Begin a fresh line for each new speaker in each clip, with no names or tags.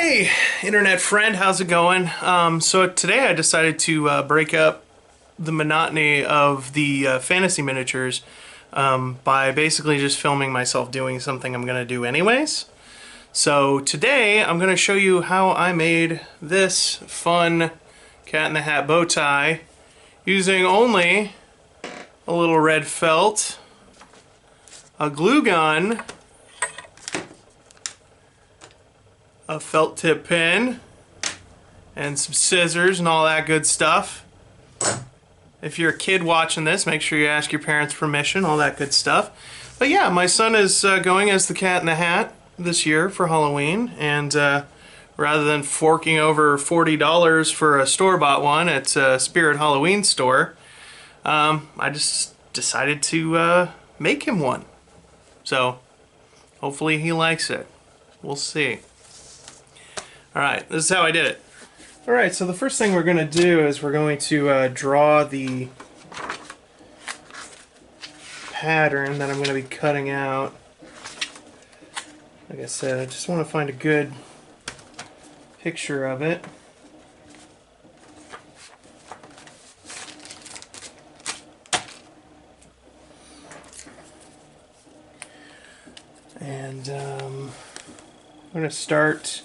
Hey, internet friend, how's it going? So today I decided to break up the monotony of the fantasy miniatures by basically just filming myself doing something I'm going to do anyways. So today I'm going to show you how I made this fun Cat in the Hat bow tie using only a little red felt, a glue gun, a felt tip pen, and some scissors and all that good stuff. If you're a kid watching this, make sure you ask your parents' permission, all that good stuff. But yeah, my son is going as the Cat in the Hat this year for Halloween, and rather than forking over $40 for a store-bought one at a Spirit Halloween store, I just decided to make him one. So hopefully he likes it. We'll see. Alright, this is how I did it. Alright, so the first thing we're going to do is we're going to draw the pattern that I'm going to be cutting out. Like I said, I just want to find a good picture of it. And I'm going to start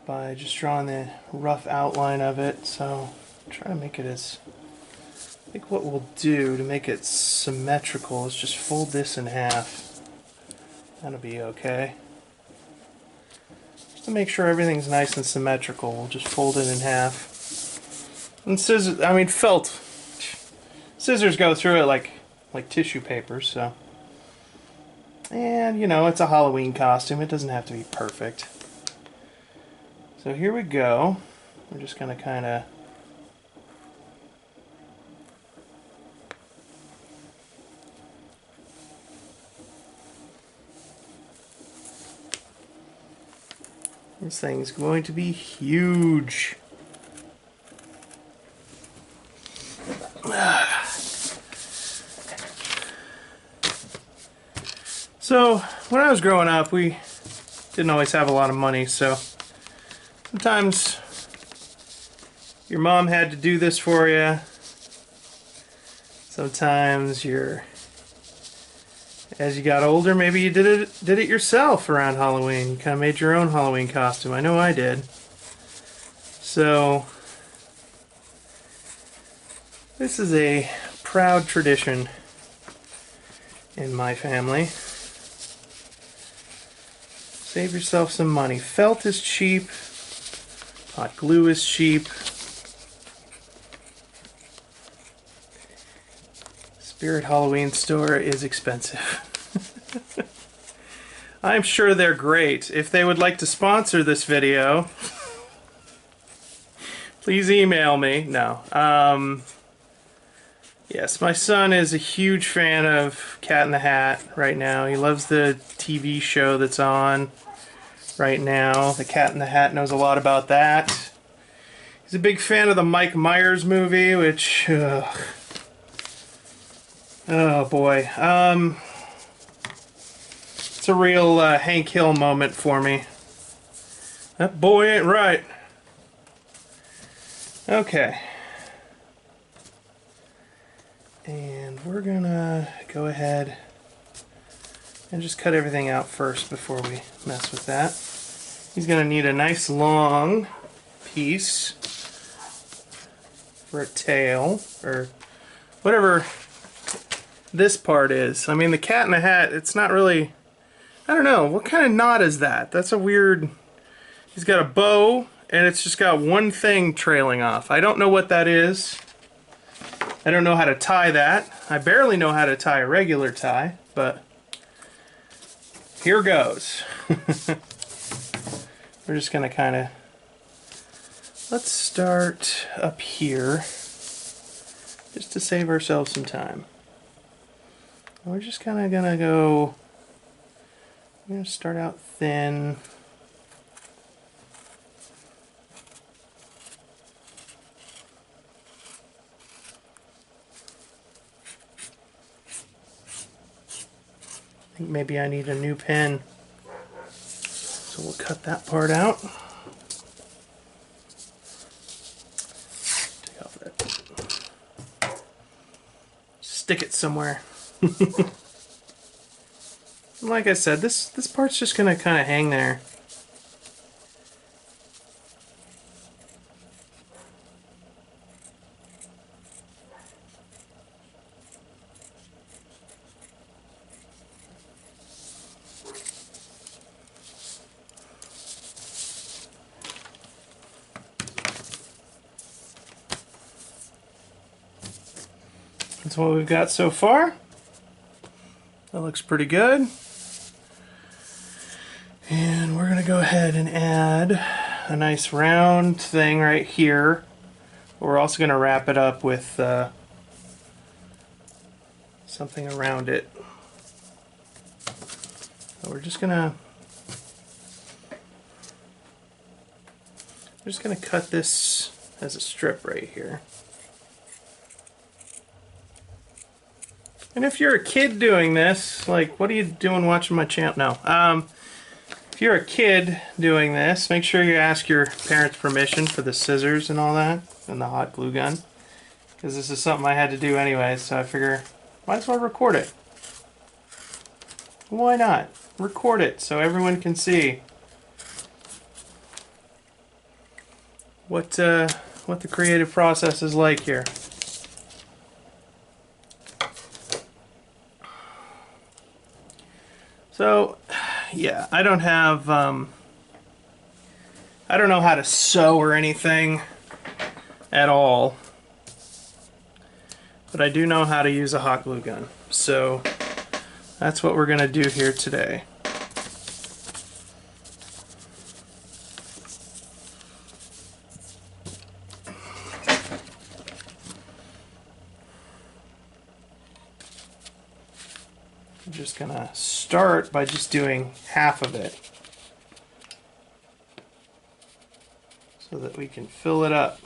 by just drawing the rough outline of it. So try to make it as, I think what we'll do to make it symmetrical is just fold this in half. That'll be okay. Just to make sure everything's nice and symmetrical, we'll just fold it in half. And scissors, I mean felt, scissors go through it like tissue paper, so. And you know, it's a Halloween costume, it doesn't have to be perfect. So here we go. We're just going to kind of this thing's going to be huge. So when I was growing up, we didn't always have a lot of money, so sometimes your mom had to do this for you. Sometimes as you got older, maybe you did it yourself around Halloween. You kind of made your own Halloween costume. I know I did. So this is a proud tradition in my family. Save yourself some money. Felt is cheap. Hot glue is cheap. Spirit Halloween store is expensive. I'm sure they're great. If they would like to sponsor this video, please email me. No. Yes, my son is a huge fan of Cat in the Hat right now. He loves the TV show that's on right now. The Cat in the Hat knows a lot about that. He's a big fan of the Mike Myers movie, which, oh boy, it's a real Hank Hill moment for me. That boy ain't right. Okay. And we're gonna go ahead and just cut everything out first before we mess with that. He's gonna need a nice long piece for a tail, or whatever this part is. I mean, the Cat in the Hat, it's not really, I don't know, what kind of knot is that? That's a weird, he's got a bow, and it's just got one thing trailing off. I don't know what that is. I don't know how to tie that. I barely know how to tie a regular tie, but here goes. We're just gonna kind of, let's start up here just to save ourselves some time. We're just kind of gonna go, I'm gonna start out thin. I think maybe I need a new pen. So we'll cut that part out. Take off that. Stick it somewhere. Like I said, this part's just gonna kind of hang there. That's what we've got so far. That looks pretty good. And we're going to go ahead and add a nice round thing right here. We're also going to wrap it up with something around it. So we're just going to cut this as a strip right here. And if you're a kid doing this, like, what are you doing watching my channel? No. If you're a kid doing this, make sure you ask your parents' permission for the scissors and all that, and the hot glue gun. Because this is something I had to do anyway, so I figure, might as well record it. Why not? Record it so everyone can see what the creative process is like here. So, yeah, I don't have, I don't know how to sew or anything at all, but I do know how to use a hot glue gun. So, that's what we're going to do here today. I'm just going to start by just doing half of it so that we can fill it up.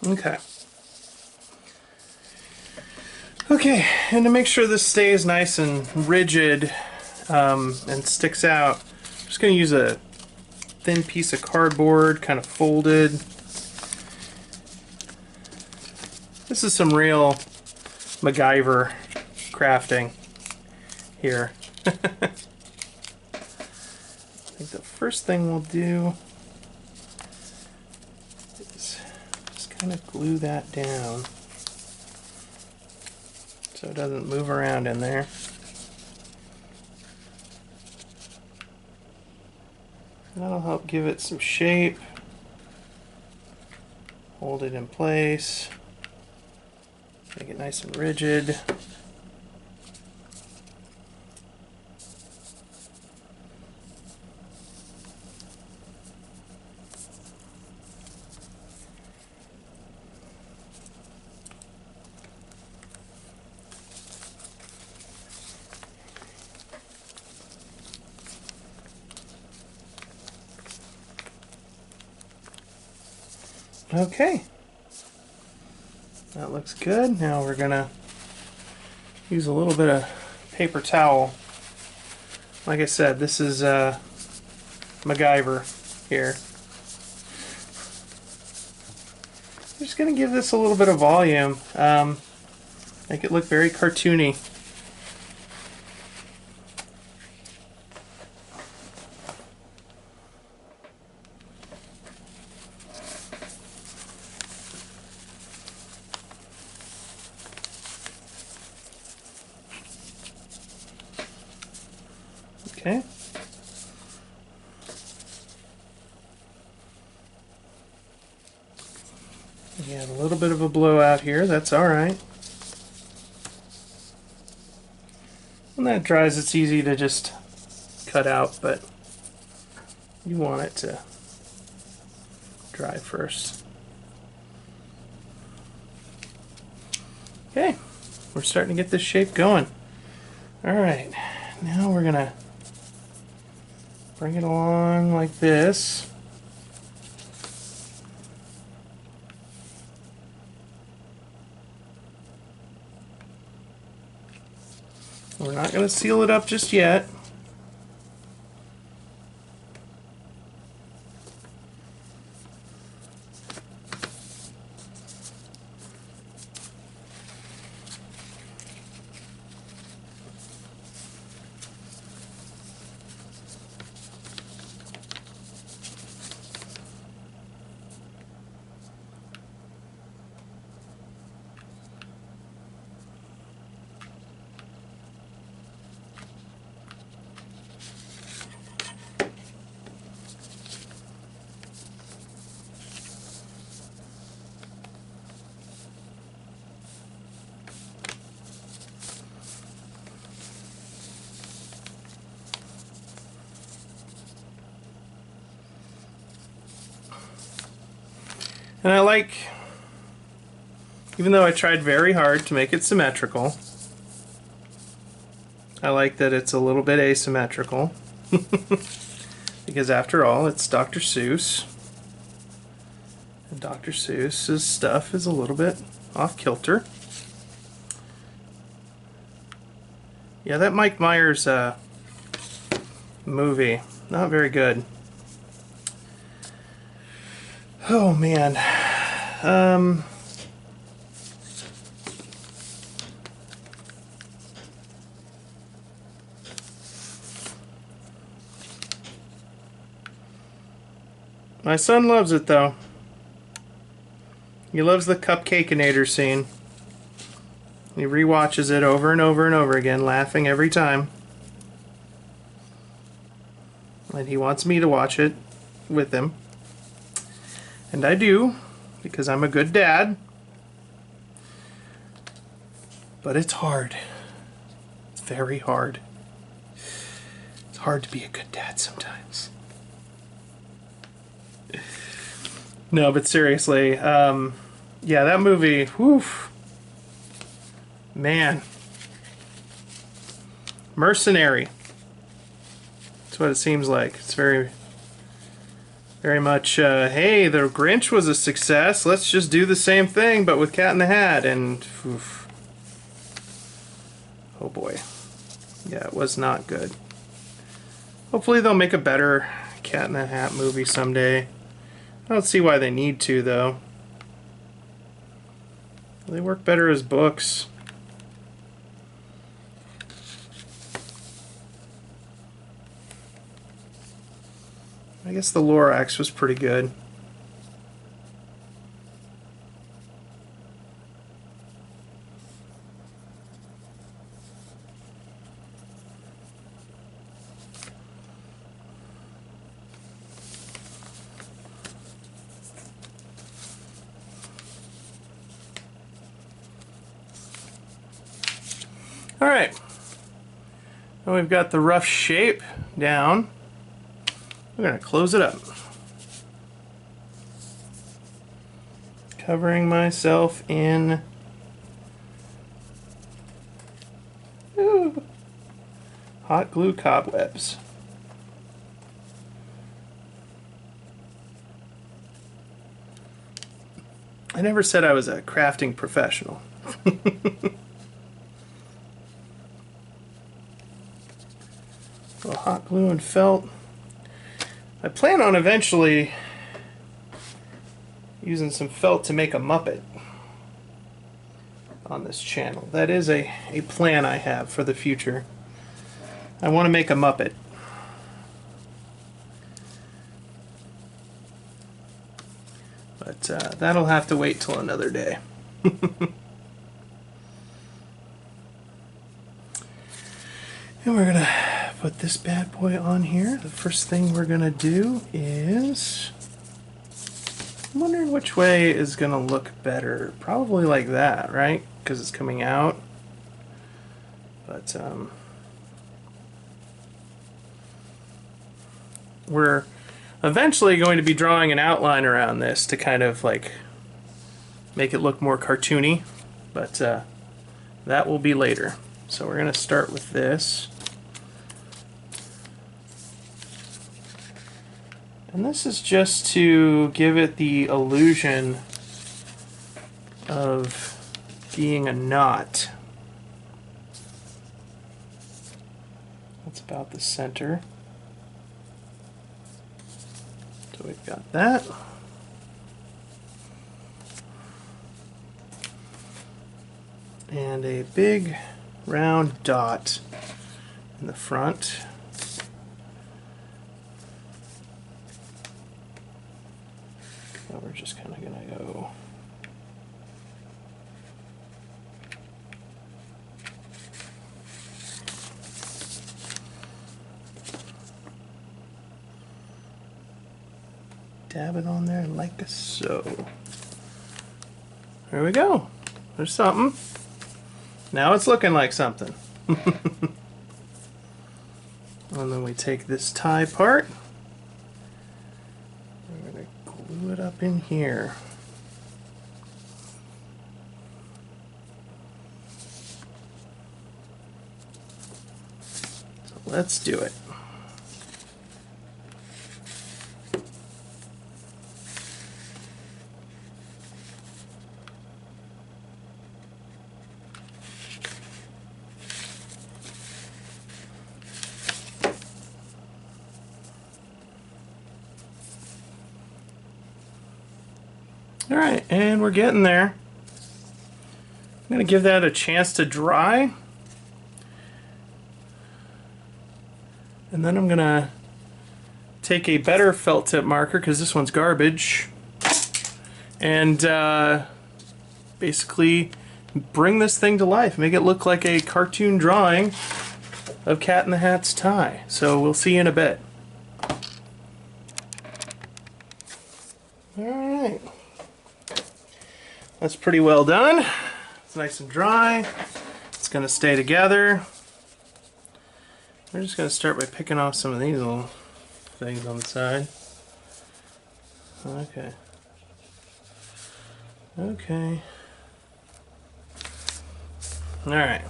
Okay. Okay, and to make sure this stays nice and rigid and sticks out, I'm just going to use a thin piece of cardboard, kind of folded. This is some real MacGyver crafting here. I think the first thing we'll do is just kind of glue that down so it doesn't move around in there. That'll help give it some shape. Hold it in place. Make it nice and rigid. Okay, that looks good. Now we're gonna use a little bit of paper towel. Like I said, this is MacGyver here. I'm just gonna give this a little bit of volume, make it look very cartoony. Okay. We have a little bit of a blowout here, that's alright. When that dries, it's easy to just cut out, but you want it to dry first. Okay, we're starting to get this shape going. All right, now we're gonna bring it along like this. We're not going to seal it up just yet. And I like, even though I tried very hard to make it symmetrical, I like that it's a little bit asymmetrical. Because after all, it's Dr. Seuss. And Dr. Seuss's stuff is a little bit off kilter. Yeah, that Mike Myers movie, not very good. Oh man. My son loves it though. He loves the Cupcakeinator scene. He rewatches it over and over and over again, laughing every time. And he wants me to watch it with him. And I do, because I'm a good dad. But it's hard. It's very hard. It's hard to be a good dad sometimes. No, but seriously, yeah, that movie, whew, man. Mercenary. That's what it seems like. It's very much, hey, the Grinch was a success. Let's just do the same thing, but with Cat in the Hat. And, oof. Oh boy. Yeah, it was not good. Hopefully they'll make a better Cat in the Hat movie someday. I don't see why they need to, though. They work better as books. I guess the Lorax was pretty good. All right. Now we've got the rough shape down. We're going to close it up. Covering myself in hot glue cobwebs. I never said I was a crafting professional. Well, hot glue and felt. I plan on eventually using some felt to make a Muppet on this channel. That is a plan I have for the future. I want to make a Muppet. But that'll have to wait till another day. And we're gonna put this bad boy on here. The first thing we're gonna do is, I'm wondering which way is gonna look better. Probably like that, right? Because it's coming out. But we're eventually going to be drawing an outline around this to kind of like make it look more cartoony, but that will be later. So we're going to start with this. And this is just to give it the illusion of being a knot. That's about the center. So we've got that. And a big round dot in the front. So we're just kind of going to go dab it on there like so. There we go. There's something. Now it's looking like something. And then we take this tie part. We're going to glue it up in here. So let's do it. Alright, and we're getting there. I'm going to give that a chance to dry. And then I'm going to take a better felt tip marker, because this one's garbage, and basically bring this thing to life. Make it look like a cartoon drawing of Cat in the Hat's tie. So we'll see you in a bit. Alright. That's pretty well done. It's nice and dry. It's going to stay together. We're just going to start by picking off some of these little things on the side. Okay. Okay. Alright.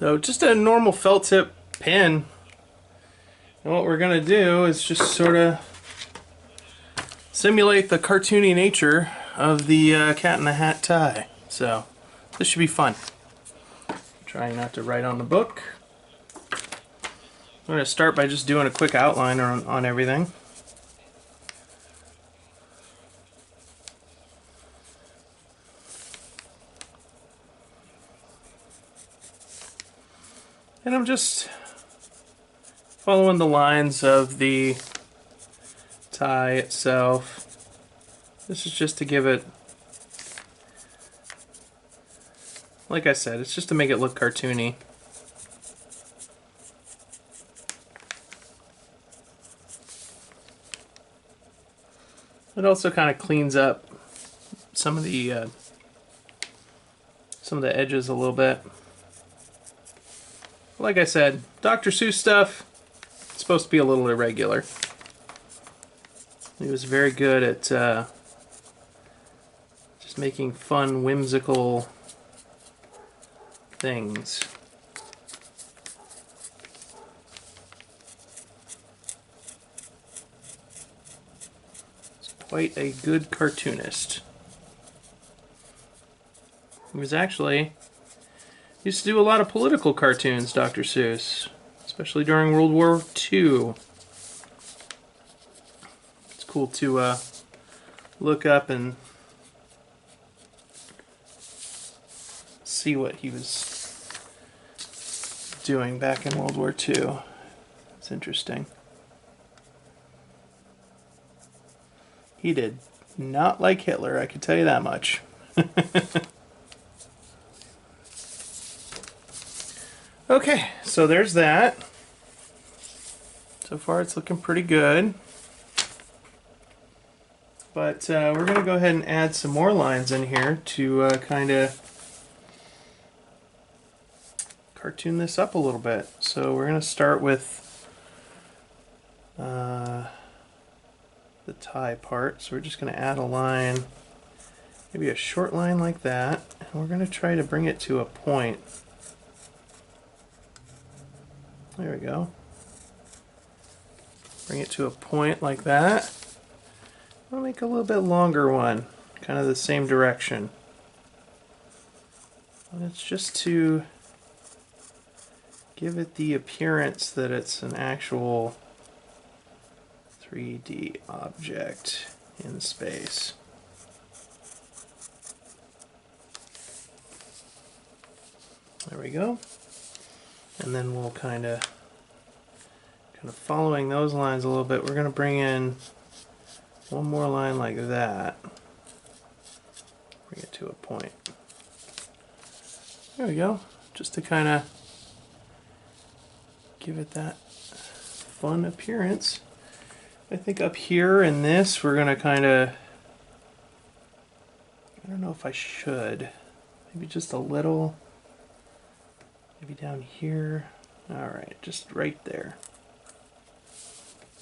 So just a normal felt tip pin. And what we're going to do is just sort of simulate the cartoony nature of the Cat in the Hat tie. So this should be fun. Trying not to write on the book. I'm going to start by just doing a quick outline on everything. And I'm just following the lines of the tie itself. This is just to give it, like I said, it's just to make it look cartoony. It also kind of cleans up some of the edges a little bit. Like I said, Dr. Seuss stuff, it's supposed to be a little irregular. He was very good at just making fun, whimsical things. He's quite a good cartoonist. He was actually used to do a lot of political cartoons, Dr. Seuss, especially during World War II. It's cool to look up and see what he was doing back in World War II. It's interesting. He did not like Hitler, I can tell you that much. Okay, so there's that. So far it's looking pretty good. But we're going to go ahead and add some more lines in here to kind of cartoon this up a little bit. So we're going to start with the tie part. So we're just going to add a line, maybe a short line like that, and we're going to try to bring it to a point. There we go. Bring it to a point like that. I'll make a little bit longer one, kind of the same direction. And it's just to give it the appearance that it's an actual 3D object in space. There we go. And then we'll kind of following those lines a little bit, we're going to bring in one more line like that. Bring it to a point. There we go. Just to kind of give it that fun appearance. I think up here in this, we're going to kind of, I don't know if I should, maybe just a little, maybe down here. All right, just right there.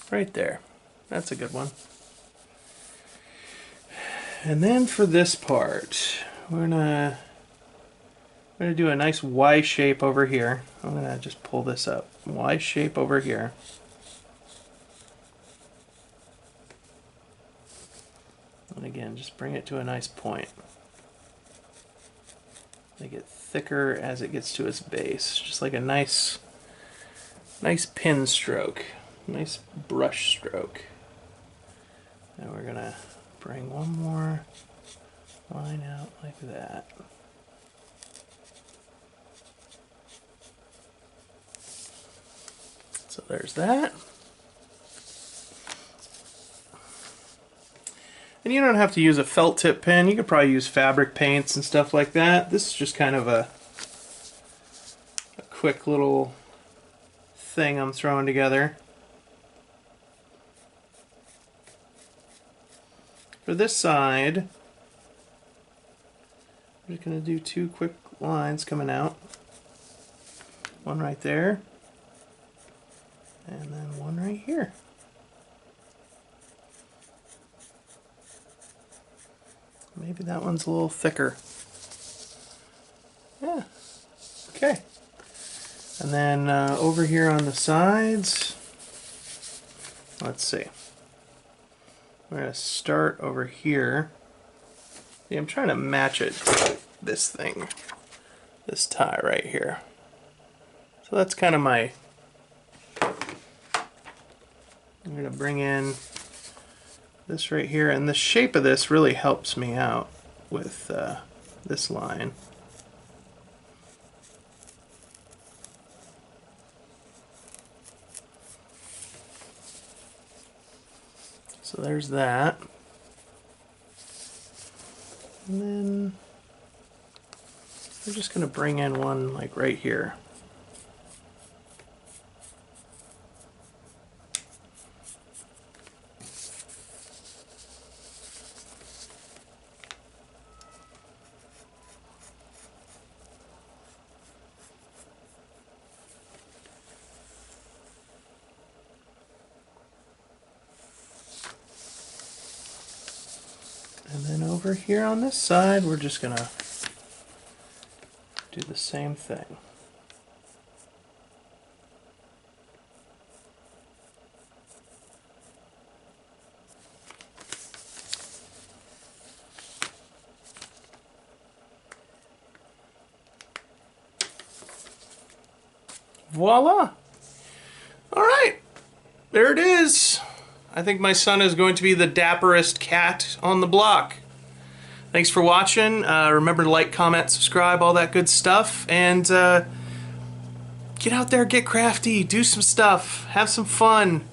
Right there. That's a good one. And then for this part, we're gonna do a nice Y shape over here. I'm gonna just pull this up. Y shape over here. And again, just bring it to a nice point. Make it thicker as it gets to its base. Just like a nice pin stroke. Nice brush stroke. And we're gonna bring one more line out like that. So there's that. And you don't have to use a felt tip pen. You could probably use fabric paints and stuff like that. This is just kind of a quick little thing I'm throwing together. For this side, I'm just going to do two quick lines coming out. One right there, and then one right here. Maybe that one's a little thicker. Yeah, okay. And then over here on the sides, let's see. We're going to start over here. See, I'm trying to match it to this thing, this tie right here. So that's kind of my, I'm going to bring in this right here, and the shape of this really helps me out with this line. So there's that. And then we're just going to bring in one like right here. And then over here on this side, we're just going to do the same thing. Voila! All right, there it is. I think my son is going to be the dapperest cat on the block. Thanks for watching. Remember to like, comment, subscribe, all that good stuff. And get out there, get crafty, do some stuff, have some fun.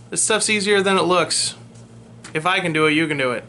This stuff's easier than it looks. If I can do it, you can do it.